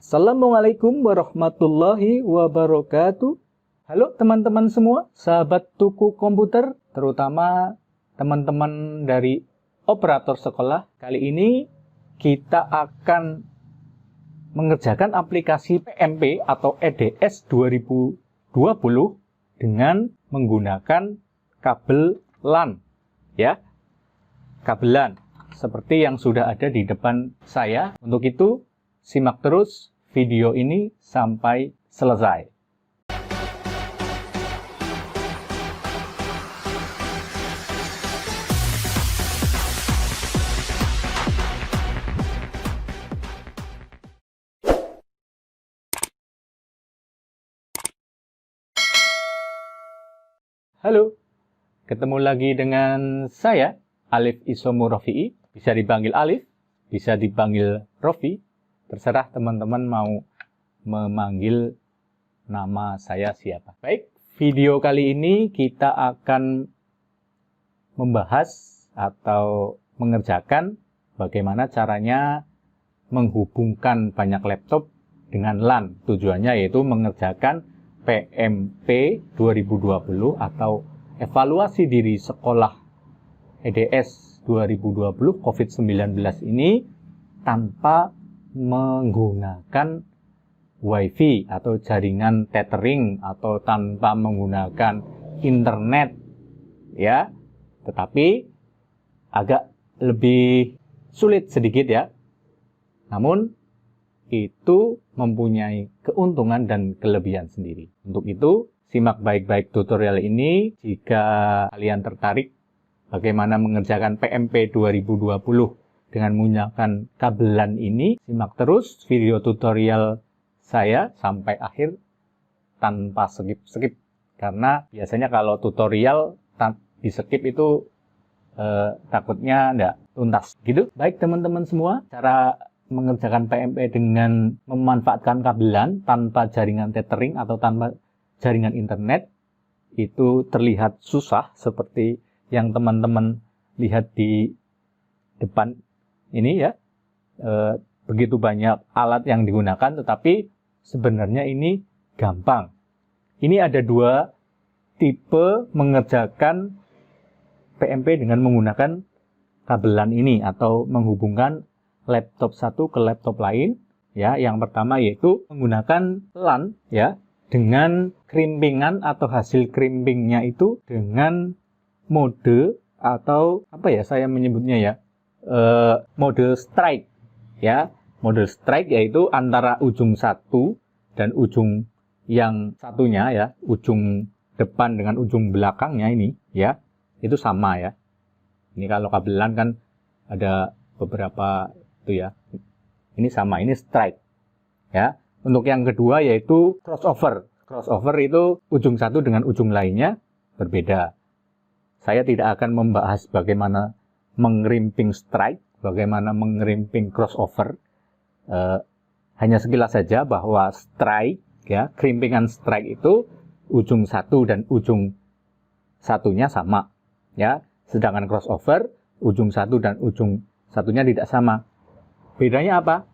Assalamualaikum warahmatullahi wabarakatuh. Halo teman-teman semua, sahabat Tuku Komputer, terutama teman-teman dari operator sekolah. Kali ini kita akan mengerjakan aplikasi PMP atau EDS 2020 dengan menggunakan kabel LAN, ya. Kabel LAN seperti yang sudah ada di depan saya. Untuk itu, simak terus video ini sampai selesai. Halo, ketemu lagi dengan saya, Alif Isomu Rofi'i. Bisa dipanggil Alif, bisa dipanggil Rofi. Terserah teman-teman mau memanggil nama saya siapa. Baik, video kali ini kita akan membahas atau mengerjakan bagaimana caranya menghubungkan banyak laptop dengan LAN. Tujuannya yaitu mengerjakan PMP 2020 atau evaluasi diri sekolah EDS 2020 COVID-19 ini tanpa menggunakan WiFi atau jaringan tethering atau tanpa menggunakan internet, ya. Tetapi agak lebih sulit sedikit, ya. Namun itu mempunyai keuntungan dan kelebihan sendiri. Untuk itu, simak baik-baik tutorial ini jika kalian tertarik bagaimana mengerjakan PMP 2020 dengan menggunakan kabel LAN ini. Simak terus video tutorial saya sampai akhir tanpa skip-skip. Karena biasanya kalau tutorial di skip itu takutnya enggak tuntas gitu. Baik teman-teman semua, cara mengerjakan PMP dengan memanfaatkan kabel LAN tanpa jaringan tethering atau tanpa jaringan internet itu terlihat susah seperti yang teman-teman lihat di depan ini, ya. Begitu banyak alat yang digunakan, tetapi sebenarnya ini gampang. Ini ada dua tipe mengerjakan PMP dengan menggunakan kabel LAN ini atau menghubungkan laptop satu ke laptop lain, ya. Yang pertama yaitu menggunakan LAN, ya, dengan crimpingan atau hasil crimpingnya itu dengan mode atau apa ya saya menyebutnya, ya, mode strike, ya. Mode strike yaitu antara ujung satu dan ujung yang satunya, ya, ujung depan dengan ujung belakangnya ini, ya, itu sama, ya. Ini kalau kabel LAN kan ada beberapa itu, ya. Ini sama, ini strike, ya. Untuk yang kedua yaitu crossover. Crossover itu ujung satu dengan ujung lainnya berbeda. Saya tidak akan membahas bagaimana mengerimping strike, bagaimana mengerimping crossover. Hanya sekilas saja bahwa strike, ya, krimpingan strike itu ujung satu dan ujung satunya sama, ya. Sedangkan crossover ujung satu dan ujung satunya tidak sama. Bedanya apa?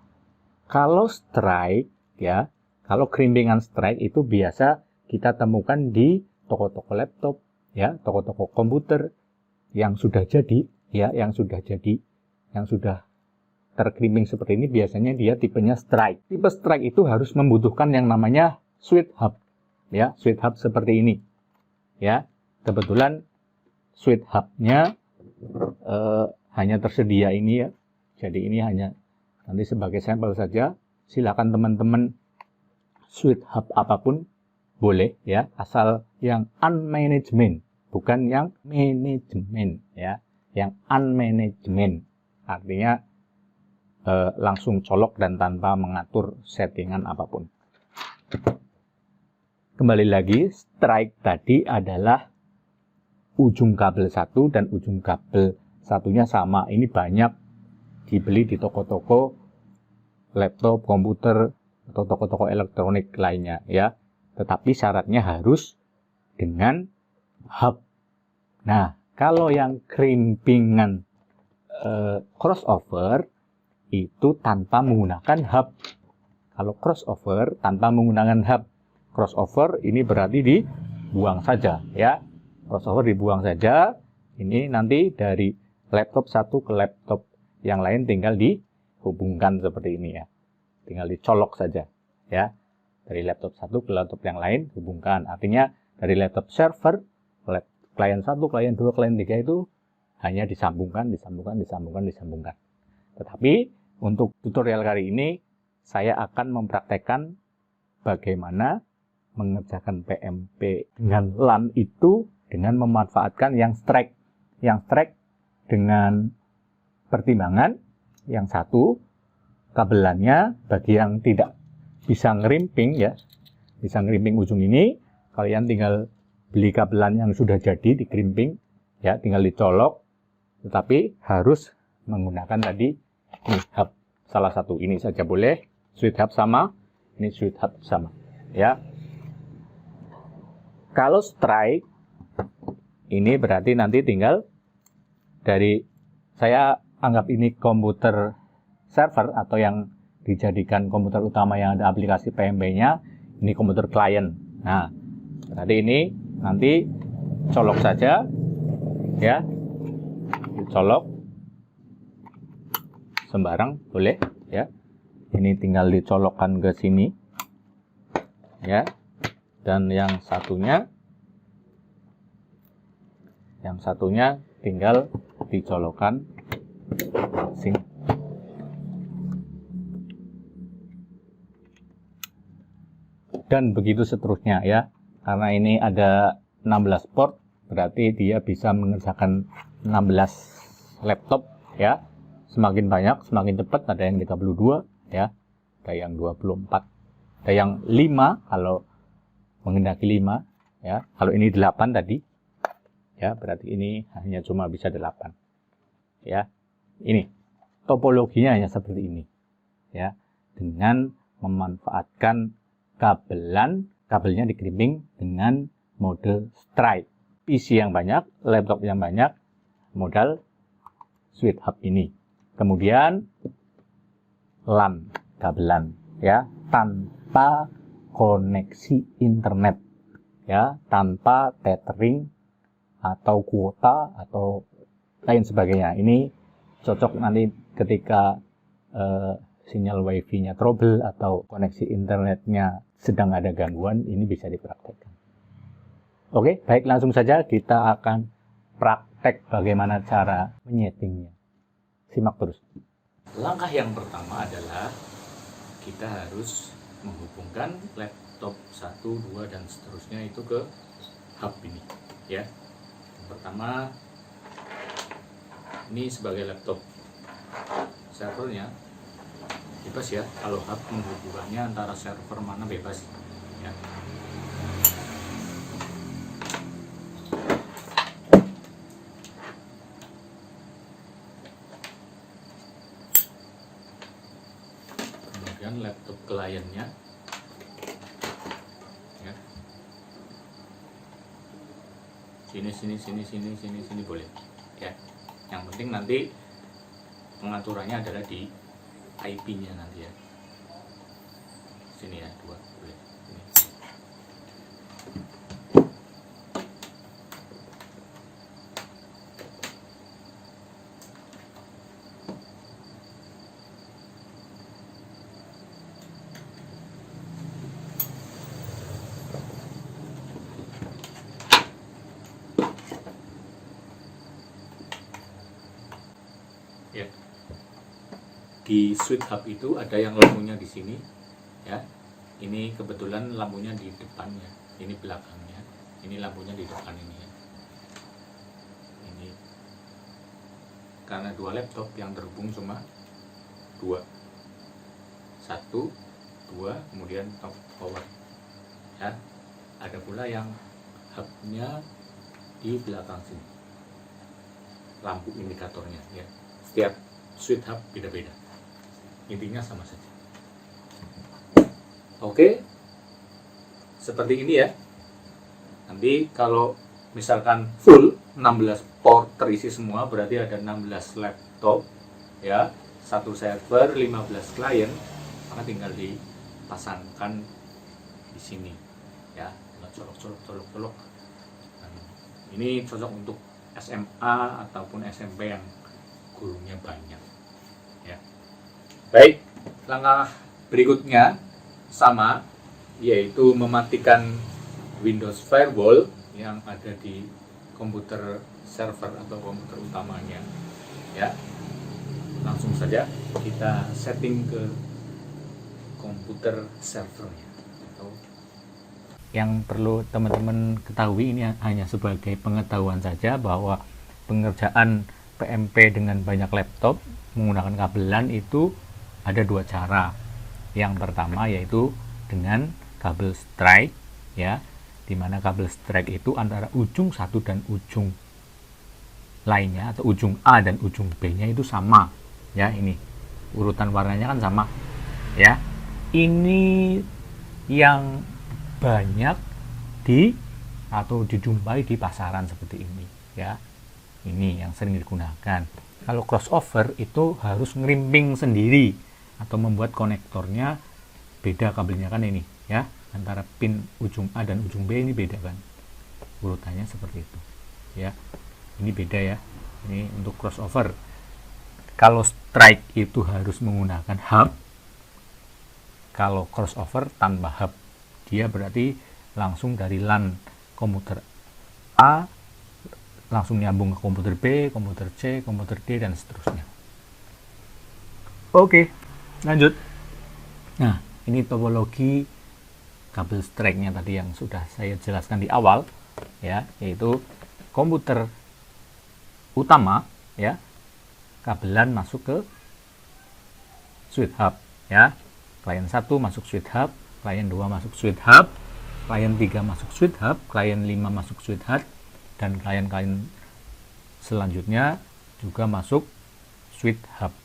Kalau strike, ya, kalau krimpingan strike itu biasa kita temukan di toko-toko laptop, ya, toko-toko komputer yang sudah jadi, ya, yang sudah terkrimping seperti ini, biasanya dia tipenya strike. Tipe strike itu harus membutuhkan yang namanya switch hub, ya, switch hub seperti ini, ya. Kebetulan switch hubnya hanya tersedia ini, ya. Jadi ini hanya nanti sebagai sampel saja. Silakan teman-teman switch hub apapun boleh, ya, asal yang unmanagement, bukan yang manajemen, ya. Yang unmanagement artinya langsung colok dan tanpa mengatur settingan apapun. Kembali lagi, strike tadi adalah ujung kabel satu dan ujung kabel satunya sama. Ini banyak dibeli di toko-toko laptop, komputer, atau toko-toko elektronik lainnya, ya. Tetapi syaratnya harus dengan hub. Nah, kalau yang krimpingan crossover itu tanpa menggunakan hub. Kalau crossover tanpa menggunakan hub, crossover ini berarti dibuang saja ya. Crossover dibuang saja. Ini nanti dari laptop satu ke laptop yang lain tinggal dihubungkan seperti ini ya. Tinggal dicolok saja ya. Dari laptop satu ke laptop yang lain hubungkan. Artinya dari laptop server, klien 1, klien 2, klien 3 itu hanya disambungkan. Tetapi untuk tutorial kali ini saya akan mempraktekkan bagaimana mengerjakan PMP dengan LAN itu dengan memanfaatkan yang strike. Yang strike dengan pertimbangan yang satu, kabelannya bagi yang tidak bisa ngerimping ya, bisa ngerimping ujung ini, kalian tinggal beli kabelan yang sudah jadi dikerimping ya, tinggal dicolok, tetapi harus menggunakan tadi ini hub salah satu ini saja boleh, switch hub sama, ini switch hub sama ya. Kalau strike ini berarti nanti tinggal dari, saya anggap ini komputer server atau yang dijadikan komputer utama yang ada aplikasi PMP-nya, ini komputer klien. Nah, berarti ini nanti colok saja ya, dicolok sembarang boleh ya. Ini tinggal dicolokkan ke sini ya, dan yang satunya tinggal dicolokkan sini. Dan begitu seterusnya ya. Karena ini ada 16 port, berarti dia bisa mengerjakan 16 laptop ya. Semakin banyak, semakin cepat. Ada yang 32 ya, ada yang 24, ada yang 5 kalau menghendaki 5 ya. Kalau ini 8 tadi ya, berarti ini hanya cuma bisa 8 ya. Ini topologinya hanya seperti ini ya, dengan memanfaatkan kabelnya dikerimping dengan mode strike. PC yang banyak, laptop yang banyak, modal switch hub ini. Kemudian LAN, kabelan ya, tanpa koneksi internet ya, tanpa tethering atau kuota atau lain sebagainya. Ini cocok nanti ketika sinyal wifi-nya trouble atau koneksi internetnya sedang ada gangguan, ini bisa dipraktekkan. Oke, baik, langsung saja kita akan praktek bagaimana cara menyetingnya. Simak terus. Langkah yang pertama adalah kita harus menghubungkan laptop 1, 2, dan seterusnya itu ke hub ini ya. Yang pertama, ini sebagai laptop servernya bebas ya, kalau hub menghubungkannya antara server mana bebas ya. Kemudian laptop kliennya ya. Sini boleh ya. Yang penting nanti pengaturannya adalah di IP-nya nanti ya. Sini ya, 2 boleh. Sini. Ya. Di switch hub itu ada yang lampunya di sini ya. Ini kebetulan lampunya di depannya, ini belakangnya, ini lampunya di depan ini ya. Ini karena 2 laptop yang terhubung cuma 2, 1, 2, kemudian top power ya. Ada pula yang hubnya di belakang sini, lampu indikatornya ya. Setiap switch hub beda-beda, intinya sama saja. Oke, seperti ini ya. Nanti kalau misalkan full 16 port terisi semua, berarti ada 16 laptop ya, 1 server, 15 klien, maka tinggal pasangkan di sini ya, colok. Nah, ini cocok untuk SMA ataupun SMP yang gurunya banyak ya. Baik, langkah berikutnya sama, yaitu mematikan Windows Firewall yang ada di komputer server atau komputer utamanya ya. Langsung saja kita setting ke komputer servernya. Yang perlu teman-teman ketahui, ini hanya sebagai pengetahuan saja, bahwa pengerjaan PMP dengan banyak laptop menggunakan kabelan itu ada dua cara. Yang pertama yaitu dengan kabel strike ya, dimana kabel strike itu antara ujung satu dan ujung lainnya, atau ujung A dan ujung B nya itu sama ya. Ini urutan warnanya kan sama ya. Ini yang banyak atau dijumpai di pasaran seperti ini ya. Ini yang sering digunakan. Kalau crossover itu harus ngerimping sendiri atau membuat konektornya beda kabelnya kan ini ya, antara pin ujung A dan ujung B ini beda kan, urutannya seperti itu ya. Ini beda ya, ini untuk crossover. Kalau strike itu harus menggunakan hub, kalau crossover tanpa hub, dia berarti langsung dari LAN komputer A langsung nyambung ke komputer B, komputer C, komputer D, dan seterusnya. Oke, lanjut. Nah, ini topologi kabel strike-nya tadi yang sudah saya jelaskan di awal ya, yaitu komputer utama ya, kabelan masuk ke switch hub ya. Klien 1 masuk switch hub, klien 2 masuk switch hub, klien 3 masuk switch hub, klien 5 masuk switch hub, dan klien-klien selanjutnya juga masuk switch hub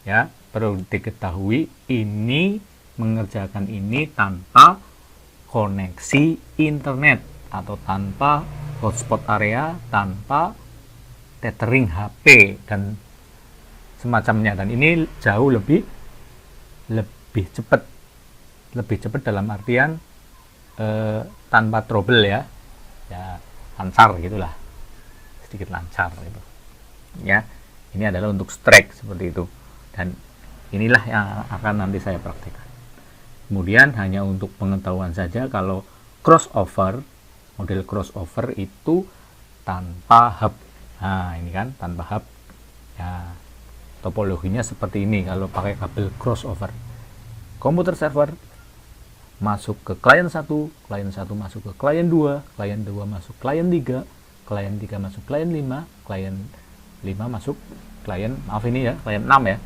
ya. Perlu diketahui, ini mengerjakan ini tanpa koneksi internet atau tanpa hotspot area, tanpa tethering HP dan semacamnya, dan ini jauh lebih cepat dalam artian tanpa trouble ya, lancar gitulah, sedikit lancar gitu ya. Ini adalah untuk strike seperti itu, dan inilah yang akan nanti saya praktekkan. Kemudian hanya untuk pengetahuan saja, kalau crossover, model crossover itu tanpa hub. Nah ini kan tanpa hub ya, topologinya seperti ini. Kalau pakai kabel crossover, komputer server masuk ke klien 1, klien 1 masuk ke klien 2, klien 2 masuk klien 3, klien 3 masuk klien 5, klien 5 masuk klien, maaf ini ya, klien 6 ya,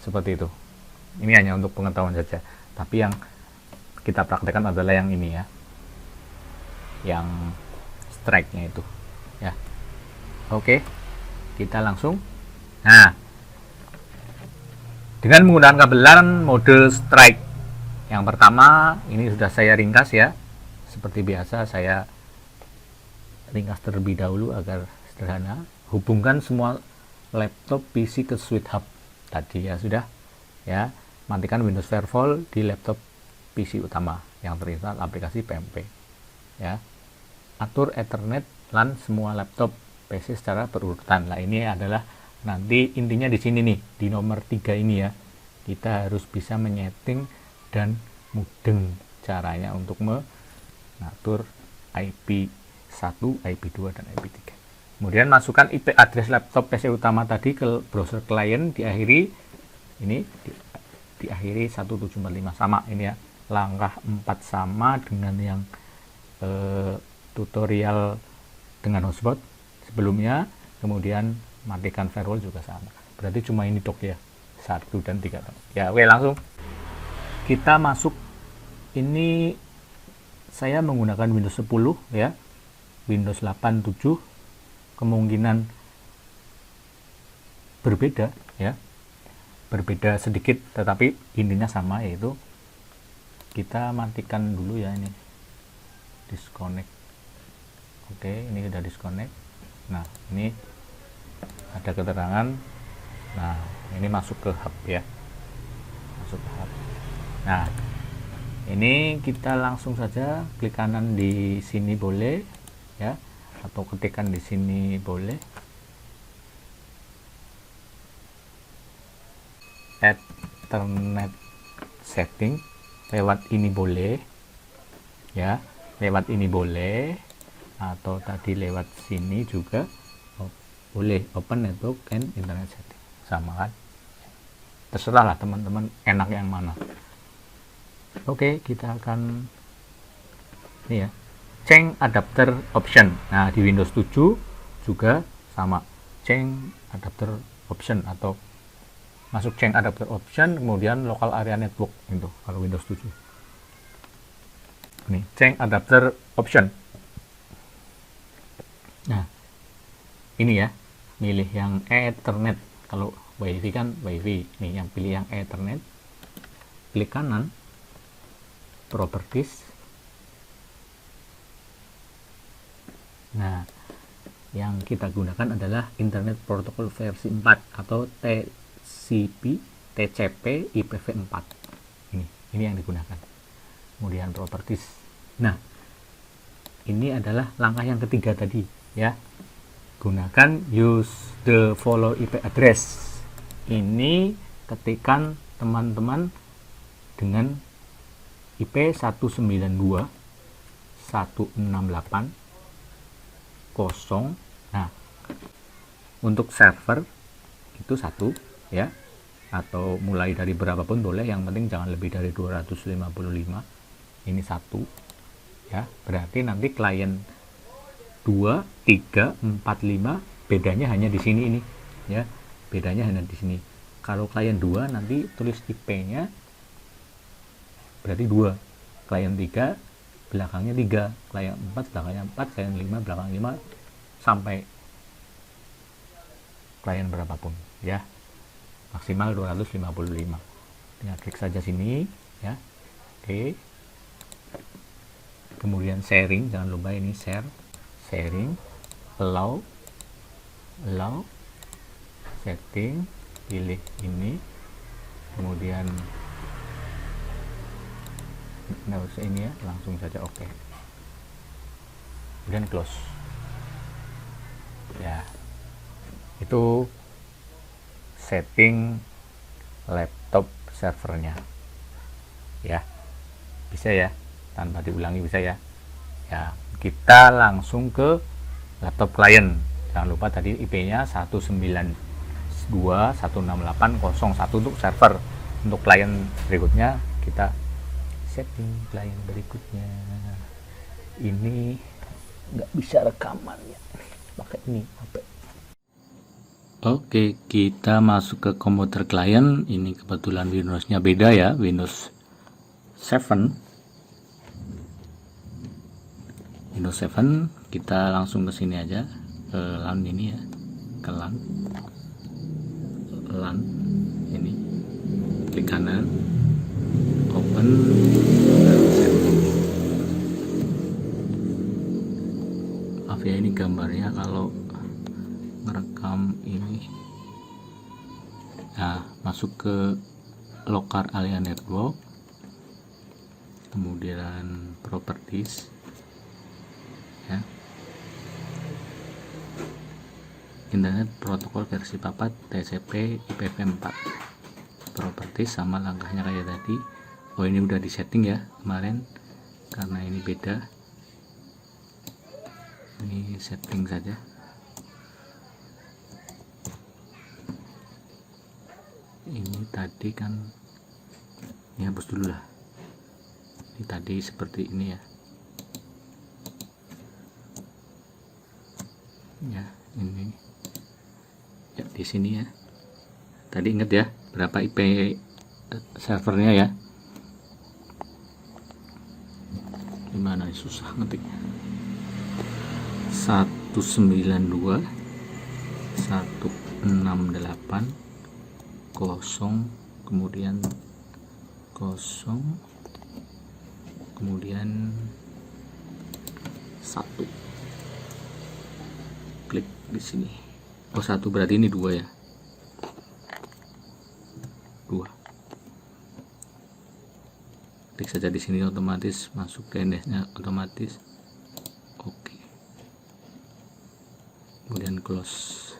seperti itu. Ini hanya untuk pengetahuan saja, tapi yang kita praktekkan adalah yang ini ya, yang strike-nya itu ya. Oke, kita langsung. Nah, dengan menggunakan kabelan mode strike, yang pertama ini sudah saya ringkas ya. Seperti biasa saya ringkas terlebih dahulu agar sederhana. Hubungkan semua laptop PC ke switch hub tadi ya, sudah ya. Matikan Windows Firewall di laptop PC utama yang terinstall aplikasi PMP ya. Atur Ethernet LAN semua laptop PC secara berurutan. Nah ini adalah nanti intinya di sini nih, di nomor 3 ini ya, kita harus bisa menyeting dan mudeng caranya untuk mengatur IP1, IP2, dan IP3. Kemudian masukkan IP address laptop PC utama tadi ke browser klien, diakhiri ini diakhiri 1745 sama ini ya. Langkah 4 sama dengan yang tutorial dengan hotspot sebelumnya. Kemudian matikan firewall juga sama. Berarti cuma ini dok ya, 1 dan 3 ya. Oke, langsung kita masuk. Ini saya menggunakan Windows 10 ya, Windows 8, 7 kemungkinan berbeda ya, berbeda sedikit, tetapi intinya sama, yaitu kita matikan dulu ya, ini disconnect. Oke, ini sudah disconnect. Nah ini ada keterangan. Nah ini masuk ke hub ya, masuk ke hub. Nah, ini kita langsung saja klik kanan di sini boleh ya, atau ketikkan di sini boleh. Ethernet setting, lewat ini boleh ya, lewat ini boleh, atau tadi lewat sini juga boleh. Open network and internet setting, sama kan, terserah lah teman-teman enak yang mana. Oke, kita akan ini ya, change adapter option. Nah, di Windows 7 juga sama, change adapter option, atau masuk change adapter option kemudian local area network itu kalau Windows 7. Ini change adapter option. Nah, ini ya, milih yang Ethernet. Kalau WiFi kan WiFi, nih yang pilih yang Ethernet, klik kanan, properties. Nah, yang kita gunakan adalah Internet Protocol versi 4 atau TCP IPv4. Ini yang digunakan. Kemudian properties. Nah, ini adalah langkah yang ketiga tadi ya. Gunakan use the follow IP address. Ini ketikkan teman-teman dengan IP 192.168.0. Nah, untuk server itu 1 ya, atau mulai dari berapapun boleh, yang penting jangan lebih dari 255. Ini 1 ya, berarti nanti klien 2, 3, 4, 5 bedanya hanya di sini ini ya, bedanya hanya di sini. Kalau klien 2 nanti tulis IP-nya berarti 2, klien 3 belakangnya 3, klien 4 belakangnya 4, klien 5 belakang 5, sampai klien berapapun ya, maksimal 255. Tinggal klik saja sini ya. Oke, kemudian sharing, jangan lupa ini sharing, allow, setting, pilih ini, kemudian nggak usah ini ya, langsung saja oke. Kemudian close ya. Itu setting laptop servernya ya, bisa ya, tanpa diulangi bisa ya. Ya, kita langsung ke laptop klien. Jangan lupa tadi IP-nya 192.168.0.1 untuk server. Untuk klien berikutnya kita setting klien berikutnya. Ini nggak bisa rekamannya, pakai ini HP. Oke, kita masuk ke komputer klien. Ini kebetulan Windows-nya beda ya, Windows 7. Windows 7, kita langsung ke sini aja, ke LAN ini ya, ke LAN ini, klik kanan, open, maaf ya ini gambarnya kalau ngerekam ini. Nah, masuk ke local area network, kemudian properties ya, Internet Protocol versi 4 TCP IPv4, properties sama langkahnya kayak tadi. Oh, ini udah disetting ya kemarin, karena ini beda, ini setting saja. Ini tadi kan, ini hapus dulu lah, ini tadi seperti ini ya. Ya, ini ya di sini ya. Tadi ingat ya berapa IP servernya ya. Gimana nih, susah ngetiknya. 192.168.0, kemudian 0, kemudian 1. Klik di sini. Oh, 1 berarti ini 2 ya. 2. klik saja di sini, otomatis masuk ke indexnya otomatis. Oke. Kemudian close.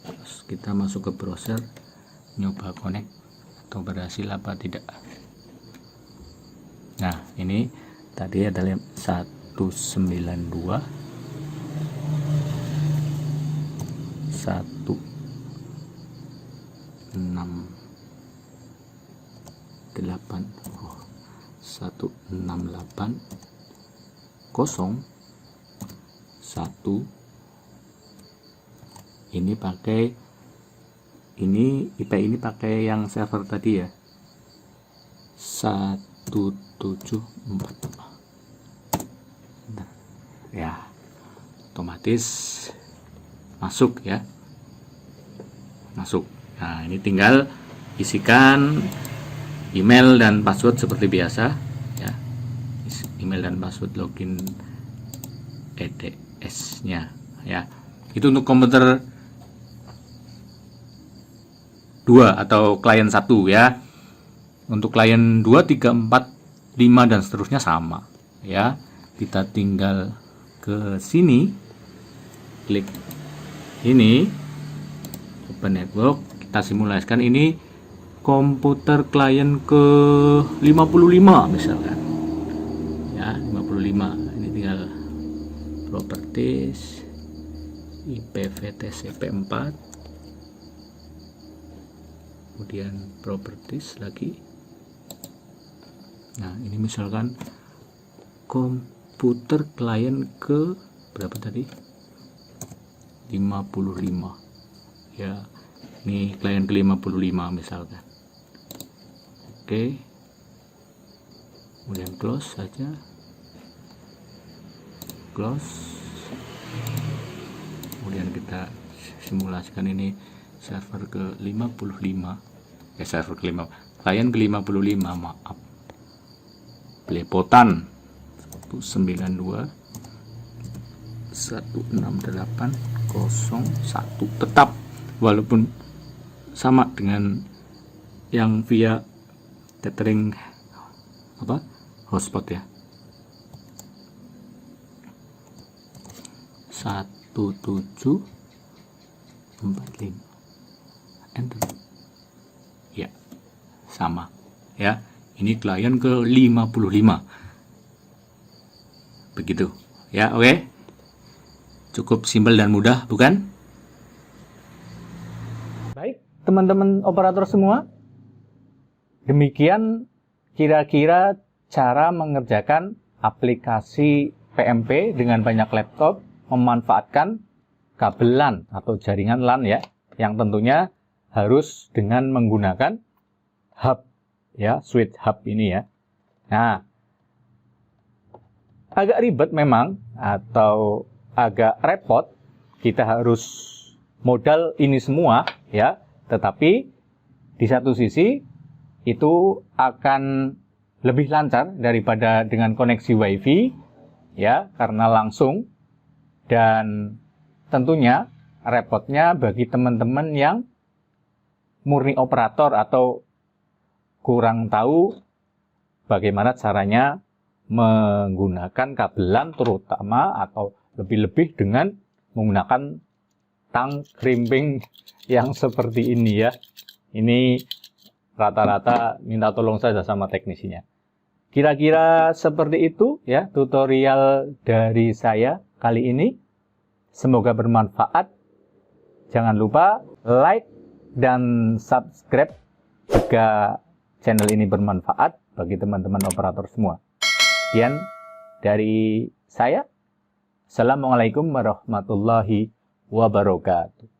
Terus kita masuk ke browser, nyoba connect atau berhasil apa tidak. Nah, ini tadi adalah 192 168 ini pakai IP ini pakai yang server tadi ya, 174 ya, otomatis masuk ya, masuk. Nah, ini tinggal isikan email dan password seperti biasa ya, email dan password login EDS nya ya. Itu untuk komputer 2 atau klien 1 ya. Untuk klien 2, 3, 4, 5 dan seterusnya sama ya. Kita tinggal ke sini, klik ini open network, kita simulasikan ini komputer klien ke 55 misalkan ya, 55. Ini tinggal properties IPv4, kemudian properties lagi. Nah, ini misalkan komputer klien ke berapa tadi, 55 ya. Ini klien ke 55 misalkan. Oke, kemudian close saja, close. Kemudian kita simulasikan ini server ke 55 ya, server ke 5, klien ke 55, maaf, belepotan 192.168.01 tetap, walaupun sama dengan yang via tethering hotspot ya, 1745 enter ya, sama ya. Ini klien ke 55 begitu ya. Oke, cukup simpel dan mudah, bukan? Baik teman-teman operator semua, demikian kira-kira cara mengerjakan aplikasi PMP dengan banyak laptop memanfaatkan kabel LAN atau jaringan LAN ya, yang tentunya harus dengan menggunakan hub ya, switch hub ini ya. Nah, agak ribet memang atau agak repot, kita harus modal ini semua ya, tetapi di satu sisi itu akan lebih lancar daripada dengan koneksi WiFi ya, karena langsung. Dan tentunya repotnya bagi teman-teman yang murni operator atau kurang tahu bagaimana caranya menggunakan kabel LAN terutama, atau lebih-lebih dengan menggunakan tang krimping yang seperti ini ya. Ini rata-rata minta tolong saja sama teknisinya. Kira-kira seperti itu ya tutorial dari saya kali ini. Semoga bermanfaat. Jangan lupa like dan subscribe jika channel ini bermanfaat bagi teman-teman operator semua. Sekian dari saya. Assalamualaikum warahmatullahi wabarakatuh.